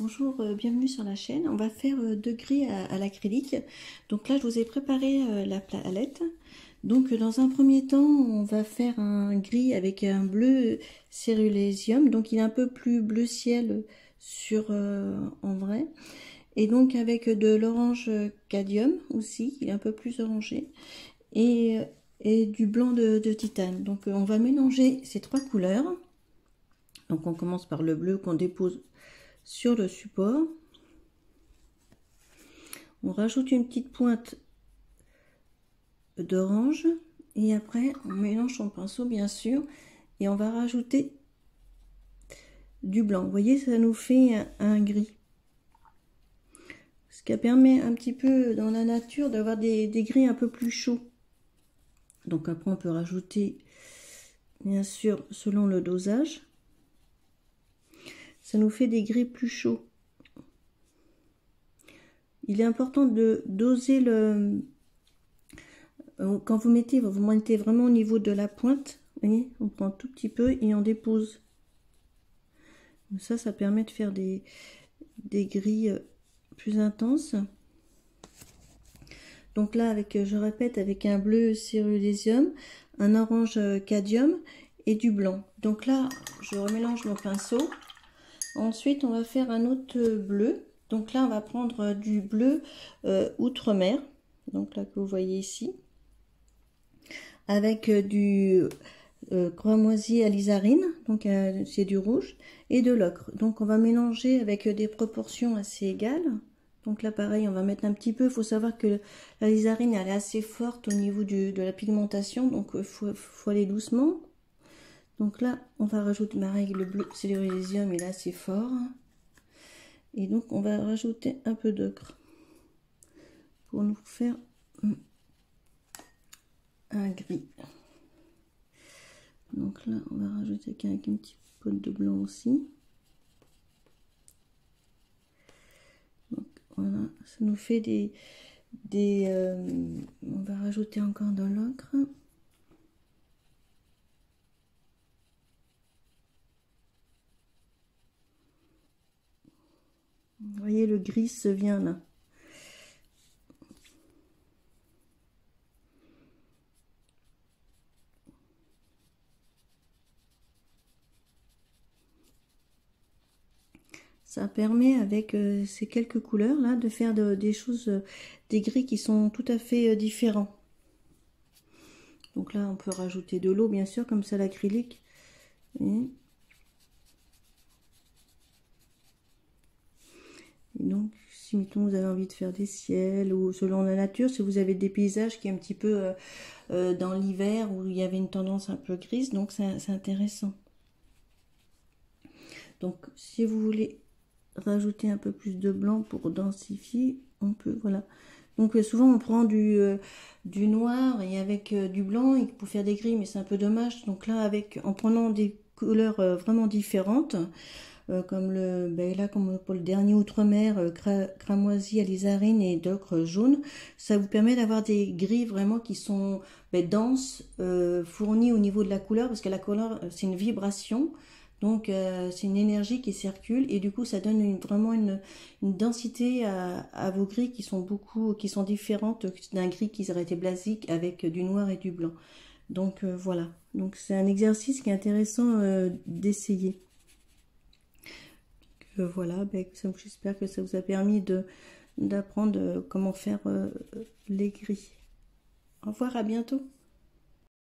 Bonjour, bienvenue sur la chaîne. On va faire deux gris à l'acrylique. Donc là, je vous ai préparé la palette. Donc dans un premier temps, on va faire un gris avec un bleu cérulésium. Donc il est un peu plus bleu ciel sur en vrai. Et donc avec de l'orange cadmium aussi, il est un peu plus orangé. Et du blanc de titane. Donc on va mélanger ces trois couleurs. Donc on commence par le bleu qu'on dépose sur le support. On rajoute une petite pointe d'orange et après on mélange son pinceau bien sûr et on va rajouter du blanc. Vous voyez, ça nous fait un gris. Ce qui permet un petit peu dans la nature d'avoir des gris un peu plus chauds. Donc après on peut rajouter bien sûr selon le dosage. Ça nous fait des gris plus chauds. Il est important de doser le... Quand vous mettez vraiment au niveau de la pointe. Vous voyez, on prend un tout petit peu et on dépose. Ça permet de faire des gris plus intenses. Donc là, je répète, avec un bleu cérulésium, un orange cadmium et du blanc. Donc là, je remélange mon pinceau. Ensuite, on va faire un autre bleu. Donc là, on va prendre du bleu outre-mer. Donc là, que vous voyez ici. Avec du cramoisi alizarine. Donc c'est du rouge. Et de l'ocre. Donc on va mélanger avec des proportions assez égales. Donc là, pareil, on va mettre un petit peu. Il faut savoir que l'alizarine, elle est assez forte au niveau de la pigmentation. Donc il faut aller doucement. Donc là, on va rajouter ma règle bleue cérulésium, il est assez fort. Et donc, on va rajouter un peu d'ocre pour nous faire un gris. Donc là, on va rajouter avec une petite pointe de blanc aussi. Donc voilà, ça nous fait on va rajouter encore de l'ocre. Vous voyez, le gris se vient là. Ça permet avec ces quelques couleurs là de faire des choses, des gris qui sont tout à fait différents. Donc là on peut rajouter de l'eau bien sûr comme ça l'acrylique. Et donc si mettons vous avez envie de faire des ciels ou selon la nature, si vous avez des paysages qui est un petit peu dans l'hiver où il y avait une tendance un peu grise, donc c'est intéressant. Donc si vous voulez rajouter un peu plus de blanc pour densifier, on peut, voilà. Donc souvent on prend du noir et avec du blanc et pour faire des gris, mais c'est un peu dommage. Donc là, en prenant des couleurs vraiment différentes, comme comme pour le dernier outre-mer, cramoisi, alizarine et d'ocre jaune, ça vous permet d'avoir des gris vraiment qui sont denses, fournis au niveau de la couleur, parce que la couleur c'est une vibration. Donc c'est une énergie qui circule et du coup ça donne vraiment une densité à vos gris qui sont différentes d'un gris qui aurait été basique avec du noir et du blanc. Donc voilà, donc c'est un exercice qui est intéressant d'essayer. Voilà, j'espère que ça vous a permis d'apprendre comment faire les gris. Au revoir, à bientôt.